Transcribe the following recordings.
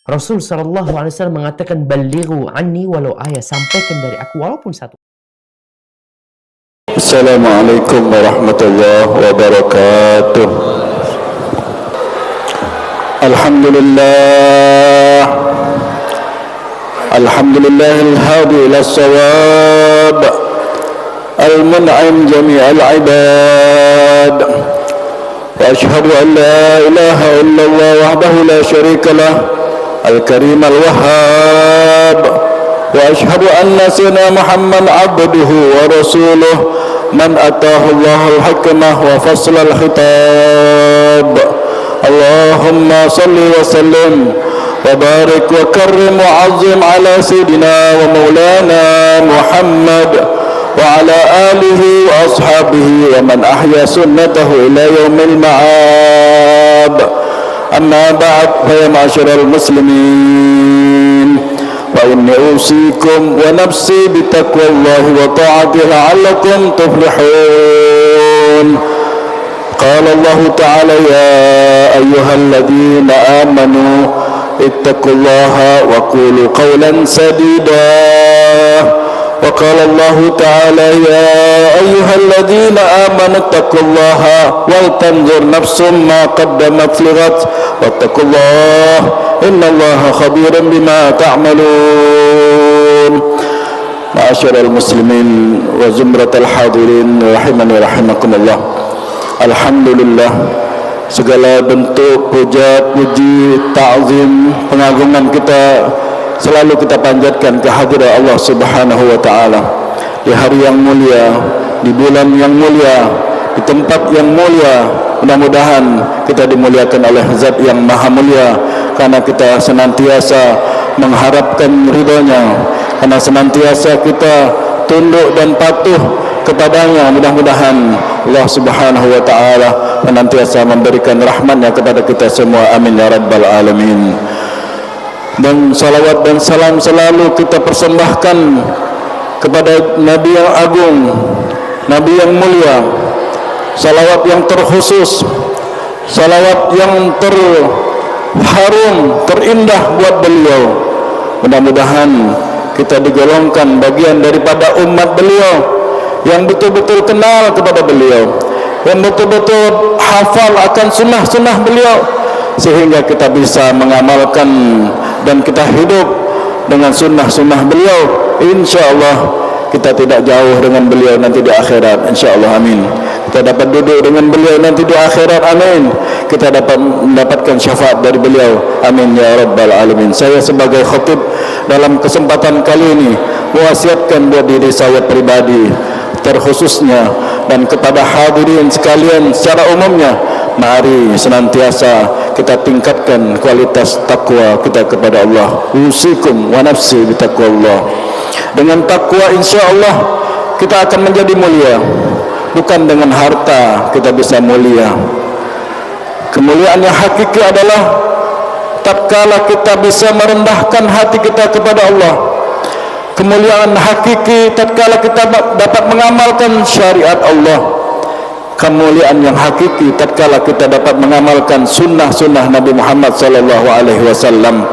Rasul sallallahu alaihi wasallam mengatakan, "Ballighu anni walau ayat." Sampaikan dari aku walaupun satu. Assalamualaikum warahmatullahi wabarakatuh. Alhamdulillah, alhamdulillahil hadi ila shawab, al-mun'im jami'al ibad. Wa ashhadu an la ilaha illallah wahdahu la syarika lah, al-karim al-wahhab. Wa ashhadu anna sayyidina Muhammad abduhu wa rasuluh, man atahu Allahul hikmah wa fasl al-khitab. Allahumma salli wa sallim wa barik wa karrim wa azim ala sayyidina wa maulana Muhammad wa ala alihi wa ashabihi wa man ahya sunnatahu ila yaumil ma'ad. Amma ba'd, fa ya ma'asyiral muslimin, wa inni usikum wa nafsi bitaqwallahi wa ta'atihi la'allakum tuflihun. Qala Allah ta'ala, ya ayyuhalladzina amanu ittaqullaha wa qulu qawlan sadida. Wa qala Allah ta'ala, ya ayyuhalladzina amanu ittaqullaha wal tanzur nafsum ma qaddamat lighat wattaqullaha innallaha khabiran bima ta'malun. Ma'asyiral muslimin wa zumratal hadirin rahimani rahimakumullah. Alhamdulillah, segala bentuk puja, puji, ta'zim, pengagungan kita selalu kita panjatkan kehadiran Allah Subhanahu wa taala. Di hari yang mulia, di bulan yang mulia, di tempat yang mulia, mudah-mudahan kita dimuliakan oleh Zat yang Maha Mulia, karena kita senantiasa mengharapkan ridhonya, karena senantiasa kita tunduk dan patuh kepadanya. Mudah-mudahan Allah Subhanahu wa taala senantiasa memberikan rahmatnya kepada kita semua, amin ya rabbal alamin. Dan salawat dan salam selalu kita persembahkan kepada Nabi yang agung, Nabi yang mulia, salawat yang terkhusus, salawat yang terharum, terindah buat beliau. Mudah-mudahan kita digolongkan bagian daripada umat beliau yang betul-betul kenal kepada beliau, yang betul-betul hafal akan sunnah-sunnah beliau, sehingga kita bisa mengamalkan dan kita hidup dengan sunnah-sunnah beliau. InsyaAllah kita tidak jauh dengan beliau nanti di akhirat, insyaAllah, amin. Kita dapat duduk dengan beliau nanti di akhirat, amin. Kita dapat mendapatkan syafaat dari beliau, amin ya rabbal alamin. Saya sebagai khatib dalam kesempatan kali ini mewasiatkan buat diri saya pribadi terkhususnya dan kepada hadirin sekalian secara umumnya, mari senantiasa kita tingkatkan kualitas takwa kita kepada Allah. Usikum wa nafsi bitaqwallah. Dengan takwa insyaallah kita akan menjadi mulia. Bukan dengan harta kita bisa mulia. Kemuliaan yang hakiki adalah tatkala kita bisa merendahkan hati kita kepada Allah. Kemuliaan hakiki tatkala kita dapat mengamalkan syariat Allah. Kemuliaan yang hakiki tatkala kita dapat mengamalkan sunnah-sunnah Nabi Muhammad sallallahu alaihi wasallam,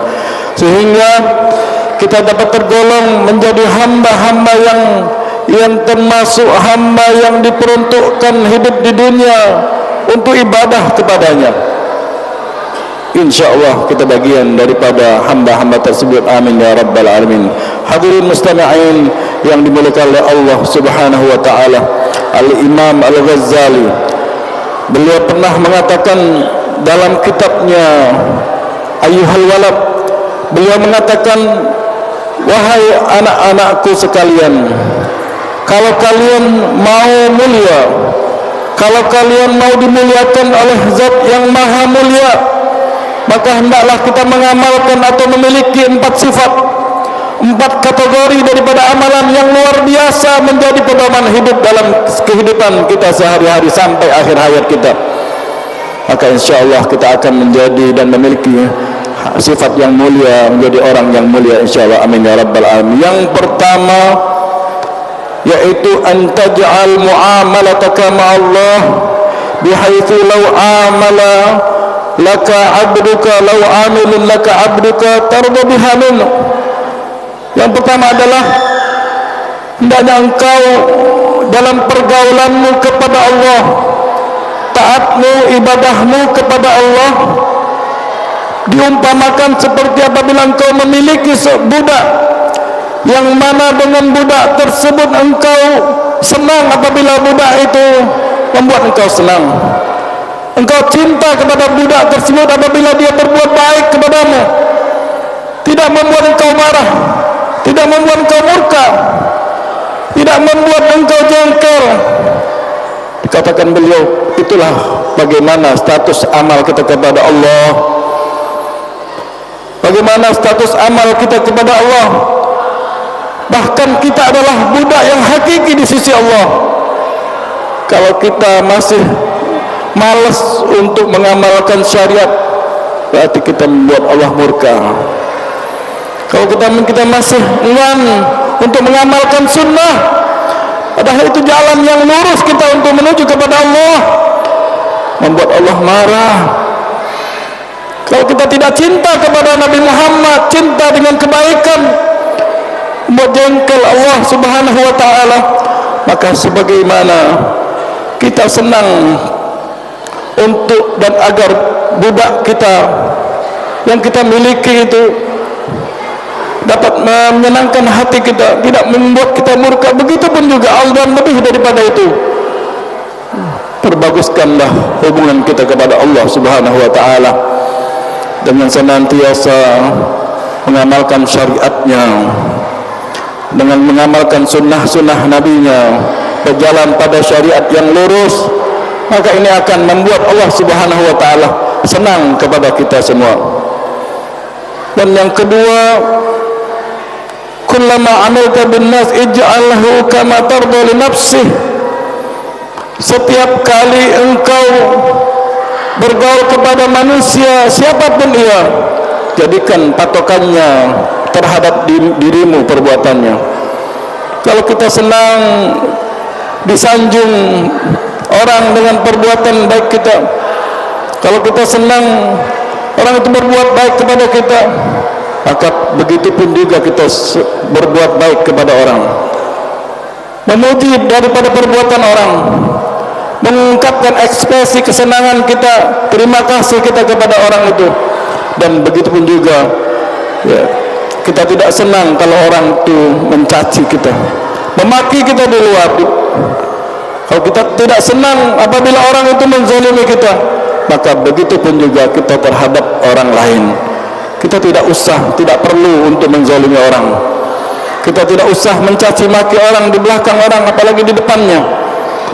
sehingga kita dapat tergolong menjadi hamba-hamba yang termasuk hamba yang diperuntukkan hidup di dunia untuk ibadah kepadanya. InsyaAllah kita bagian daripada hamba-hamba tersebut, amin ya rabbal alamin. Hadirin mustami'in yang dimuliakan oleh Allah Subhanahu wa taala, Al-Imam Al-Ghazali, beliau pernah mengatakan dalam kitabnya Ayyuhal Walad, beliau mengatakan, wahai anak-anakku sekalian, kalau kalian mau mulia, kalau kalian mau dimuliakan oleh Zat yang Maha Mulia, maka hendaklah kita mengamalkan atau memiliki 4 sifat, 4 kategori daripada amalan yang luar biasa menjadi pedoman hidup dalam kehidupan kita sehari-hari sampai akhir hayat kita. Maka insyaAllah kita akan menjadi dan memiliki sifat yang mulia, menjadi orang yang mulia insyaAllah, amin ya rabbal alamin. Yang pertama yaitu an taj'al mu'amalataka ma'allah bihaitsu law amala laka abduka law amilun laka abduka tarda biha minhu. Yang pertama adalah hendaknya engkau dalam pergaulanmu kepada Allah, taatmu, ibadahmu kepada Allah diumpamakan seperti apabila engkau memiliki budak, yang mana dengan budak tersebut engkau senang apabila budak itu membuat engkau senang. Engkau cinta kepada budak tersebut apabila dia berbuat baik kepadamu, tidak membuat engkau marah, tidak membuat engkau murka, tidak membuat engkau jengkel. Dikatakan beliau, itulah bagaimana status amal kita kepada Allah. Bagaimana status amal kita kepada Allah. Bahkan kita adalah budak yang hakiki di sisi Allah. Kalau kita masih malas untuk mengamalkan syariat, berarti kita membuat Allah murka. Kalau kita masih enggan untuk mengamalkan sunnah, padahal itu jalan yang lurus kita untuk menuju kepada Allah, membuat Allah marah. Kalau kita tidak cinta kepada Nabi Muhammad, cinta dengan kebaikan, membuat jengkel Allah Subhanahu wa ta'ala, maka sebagaimana kita senang untuk dan agar budak kita yang kita miliki itu dapat menyenangkan hati kita, tidak membuat kita murka, begitu pun juga Allah, dan lebih daripada itu, perbaguskanlah hubungan kita kepada Allah Subhanahu wa ta'ala dengan senantiasa mengamalkan syariatnya, dengan mengamalkan sunnah-sunnah nabinya, berjalan pada syariat yang lurus. Maka ini akan membuat Allah Subhanahu wa ta'ala senang kepada kita semua. Dan yang kedua, kullama amilta bin nas ij'alhu kama tarda li nafsih. Setiap kali engkau bergaul kepada manusia, siapapun ia, jadikan patokannya terhadap dirimu perbuatannya. Kalau kita senang disanjung orang dengan perbuatan baik kita, kalau kita senang orang itu berbuat baik kepada kita, maka begitu pun juga kita berbuat baik kepada orang, memuji daripada perbuatan orang, mengungkapkan ekspresi kesenangan kita, terima kasih kita kepada orang itu. Dan begitu pun juga ya, kita tidak senang kalau orang itu mencaci kita, memaki kita di luar. Kalau kita tidak senang apabila orang itu menzalimi kita, maka begitu pun juga kita terhadap orang lain. Kita tidak perlu untuk menzalimi orang. Kita tidak usah mencaci maki orang di belakang orang, apalagi di depannya.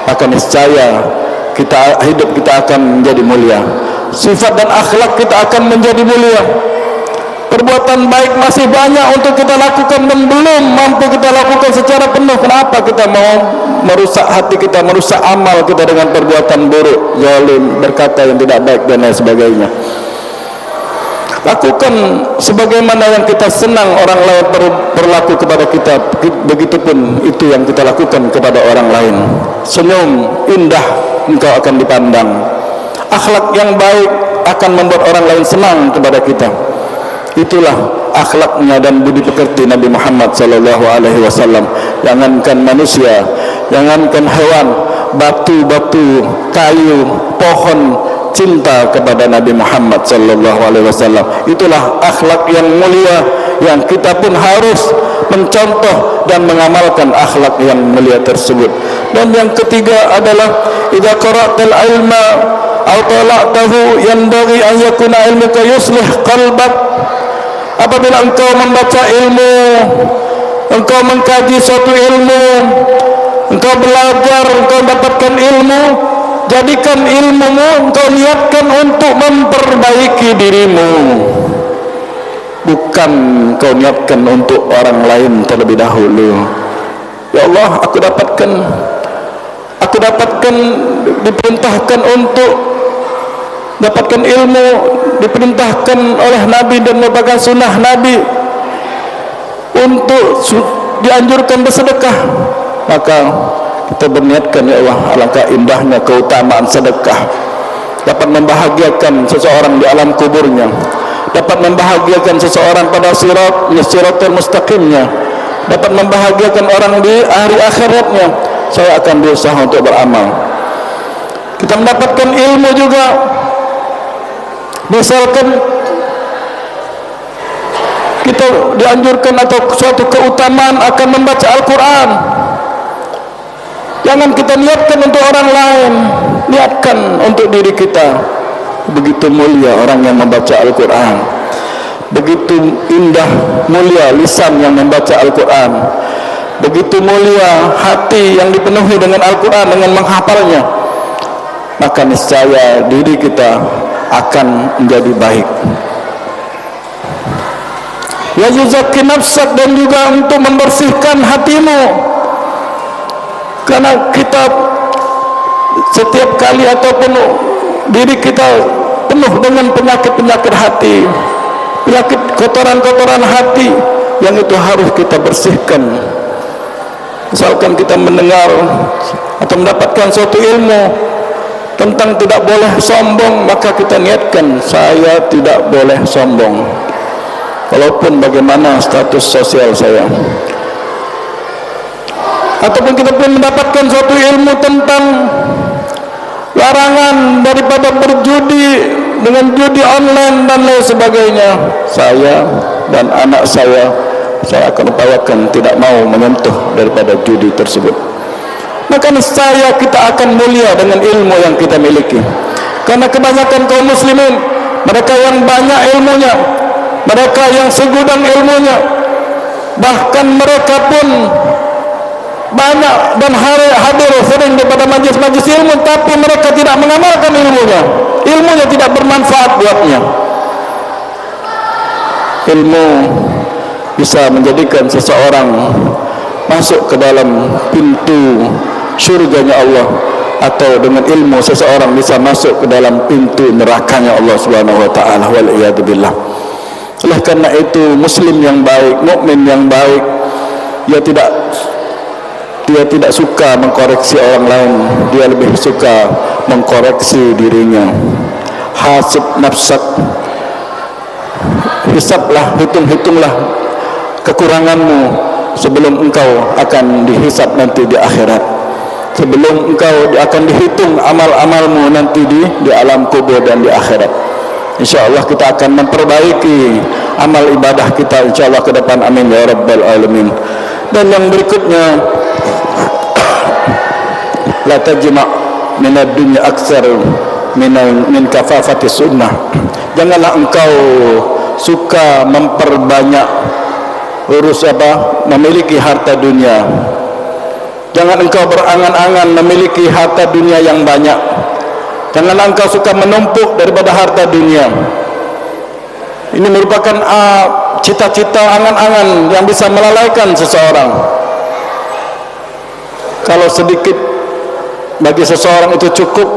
Maka niscaya hidup kita akan menjadi mulia, sifat dan akhlak kita akan menjadi mulia. Perbuatan baik masih banyak untuk kita lakukan dan belum mampu kita lakukan secara penuh. Kenapa kita mau merusak hati kita, merusak amal kita dengan perbuatan buruk, zalim, berkata yang tidak baik dan lain sebagainya. Lakukan sebagaimana yang kita senang orang lain berlaku kepada kita, begitupun itu yang kita lakukan kepada orang lain. Senyum indah engkau akan dipandang. Akhlak yang baik akan membuat orang lain senang kepada kita. Itulah akhlaknya dan budi pekerti Nabi Muhammad sallallahu alaihi wasallam. Jangankan manusia, jangankan hewan, batu-batu, kayu, pohon cinta kepada Nabi Muhammad sallallahu alaihi wasallam. Itulah akhlak yang mulia yang kita pun harus mencontoh dan mengamalkan akhlak yang mulia tersebut. Dan yang ketiga adalah idza qara'tal ilma aw tala'tahu yanbaghi an yakuna ilmuka yuslih qalbak. Apabila engkau membaca ilmu, engkau mengkaji suatu ilmu, engkau belajar, engkau dapatkan ilmu, jadikan ilmumu engkau niatkan untuk memperbaiki dirimu, bukan kau niatkan untuk orang lain terlebih dahulu. Ya Allah, aku dapatkan diperintahkan untuk dapatkan ilmu, diperintahkan oleh Nabi dan merupakan sunnah Nabi untuk dianjurkan bersedekah. Maka kita berniatkan, ya Allah, alangkah indahnya keutamaan sedekah. dapat membahagiakan seseorang di alam kuburnya, dapat membahagiakan seseorang pada siratul mustaqimnya, dapat membahagiakan orang di hari akhiratnya, saya akan berusaha untuk beramal. Kita mendapatkan ilmu juga, misalkan kita dianjurkan atau suatu keutamaan akan membaca Al-Quran. Jangan kita niatkan untuk orang lain, niatkan untuk diri kita. Begitu mulia orang yang membaca Al-Quran, begitu indah mulia lisan yang membaca Al-Quran, begitu mulia hati yang dipenuhi dengan Al-Quran, dengan menghafalnya. Maka niscaya diri kita akan menjadi baik. Ya yuzakki nafsak, dan juga untuk membersihkan hatimu, karena kita setiap kali ataupun diri kita penuh dengan penyakit-penyakit hati, penyakit kotoran-kotoran hati yang itu harus kita bersihkan. Misalkan kita mendengar atau mendapatkan suatu ilmu tentang tidak boleh sombong, maka kita niatkan, saya tidak boleh sombong walaupun bagaimana status sosial saya. Ataupun kita pun mendapatkan suatu ilmu tentang larangan daripada berjudi dengan judi online dan lain sebagainya, saya dan anak saya akan upayakan tidak mau menyentuh daripada judi tersebut. Maka niscaya kita akan mulia dengan ilmu yang kita miliki. Karena kebanyakan kaum muslimin, mereka yang banyak ilmunya, mereka yang segudang ilmunya, bahkan mereka pun banyak dan hadir sering daripada majlis-majlis ilmu, tapi mereka tidak mengamalkan ilmunya. Ilmunya tidak bermanfaat buatnya. Ilmu bisa menjadikan seseorang masuk ke dalam pintu syurganya Allah, atau dengan ilmu seseorang bisa masuk ke dalam pintu nerakanya Allah Subhanahu wa taala, wal iyad billah. Oleh karena itu, muslim yang baik, mukmin yang baik, dia tidak suka mengkoreksi orang lain, dia lebih suka mengkoreksi dirinya. Hasib nafsak, hisablah, hitunglah kekuranganmu sebelum engkau akan dihisab nanti di akhirat, sebelum engkau akan dihitung amal-amalmu nanti di alam kubur dan di akhirat. InsyaAllah kita akan memperbaiki amal ibadah kita insyaAllah ke depan, amin ya rabbal alamin. Dan yang berikutnya, la tajma' minad dunya aksar min kafafati sunnah. Janganlah engkau suka memperbanyak memiliki harta dunia. Jangan engkau berangan-angan memiliki harta dunia yang banyak. Janganlah engkau suka menumpuk daripada harta dunia. Ini merupakan cita-cita, angan-angan yang bisa melalaikan seseorang. Kalau sedikit bagi seseorang itu cukup,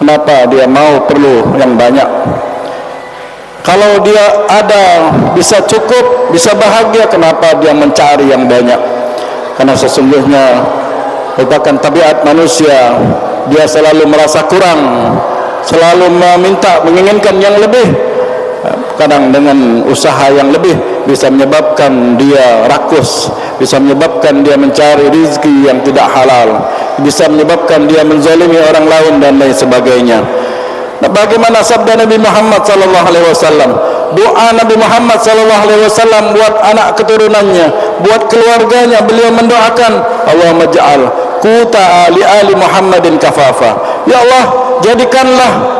kenapa dia mau perlu yang banyak? Kalau dia ada, bisa cukup, bisa bahagia, kenapa dia mencari yang banyak? Karena sesungguhnya merupakan tabiat manusia, dia selalu merasa kurang, selalu menginginkan yang lebih. Kadang dengan usaha yang lebih bisa menyebabkan dia rakus, bisa menyebabkan dia mencari rezeki yang tidak halal, bisa menyebabkan dia menzalimi orang lain dan lain sebagainya. Nah, bagaimana sabda Nabi Muhammad sallallahu alaihi wasallam, doa Nabi Muhammad sallallahu alaihi wasallam buat anak keturunannya, buat keluarganya, beliau mendoakan, Allahumma ja'al quta li ali Muhammadin kafafa. Ya Allah, jadikanlah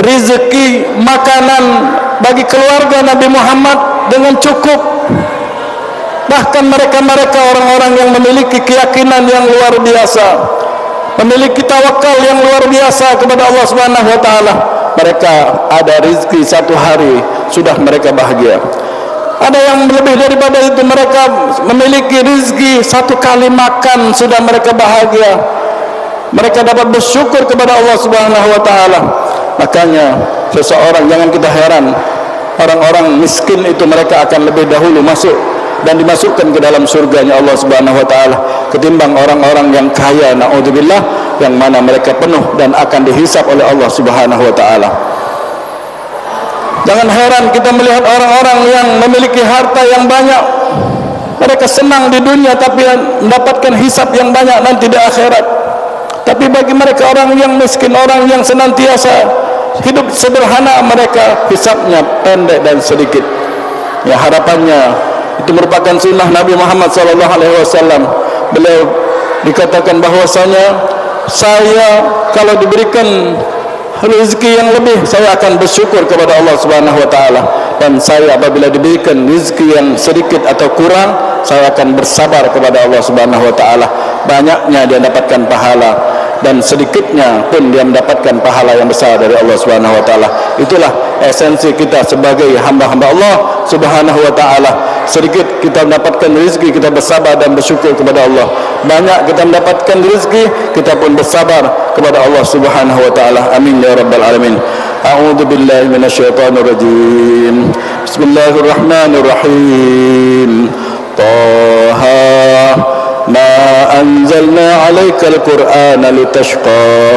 rezeki makanan bagi keluarga Nabi Muhammad dengan cukup. Bahkan mereka orang-orang yang memiliki keyakinan yang luar biasa, memiliki tawakal yang luar biasa kepada Allah Subhanahu wa taala, mereka ada rezeki satu hari sudah mereka bahagia. Ada yang lebih daripada itu, mereka memiliki rezeki satu kali makan sudah mereka bahagia. Mereka dapat bersyukur kepada Allah Subhanahu wa taala. Makanya seseorang, jangan kita heran, orang-orang miskin itu mereka akan lebih dahulu masuk dan dimasukkan ke dalam surganya Allah Subhanahu wa taala ketimbang orang-orang yang kaya, naudzubillah, yang mana mereka penuh dan akan dihisap oleh Allah Subhanahu wa taala. Jangan heran kita melihat orang-orang yang memiliki harta yang banyak, mereka senang di dunia tapi mendapatkan hisap yang banyak nanti di akhirat. Tapi bagi mereka orang yang miskin, orang yang senantiasa hidup sederhana, mereka hisapnya pendek dan sedikit. Ya, harapannya itu merupakan sunnah Nabi Muhammad SAW. Beliau dikatakan bahwasanya, saya kalau diberikan rezeki yang lebih, saya akan bersyukur kepada Allah Subhanahu wa taala, dan saya apabila diberikan rezeki yang sedikit atau kurang, saya akan bersabar kepada Allah Subhanahu wa taala. Banyaknya dia dapatkan pahala, dan sedikitnya pun dia mendapatkan pahala yang besar dari Allah Subhanahu wa taala. Itulah esensi kita sebagai hamba-hamba Allah Subhanahu wa taala. Sedikit kita mendapatkan rezeki, kita bersabar dan bersyukur kepada Allah. Banyak kita mendapatkan rezeki, kita pun bersabar kepada Allah Subhanahu wa taala. Amin ya rabbal alamin. A'udzu billahi minasyaitonir rajim. Bismillahirrahmanirrahim. Taha ma anzalna 'alaikal qur'ana litashqa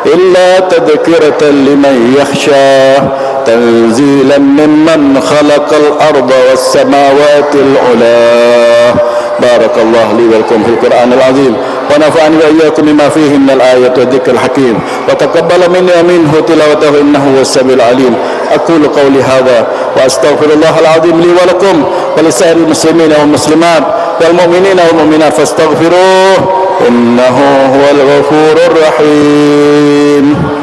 illa tadhkiratan liman yakhsha tanzilan mimman khalaqal arda was samawati al-'ula. Barakallahu li wa lakum fil Qur'anil 'azim wa nafa'ani wa iyyakum bima fihi minal ayati wa dzikril hakim wa taqabbala minni wa minhu tilawatahu innahu was-sami'ul 'alim. Aqulu qawli hadha wa astaghfirullahal 'azim li wa lakum wa lisa'iril muslimina wal muslimat wal mu'minina wal mu'minat fastaghfiruhu innahu huwal ghafurur rahim.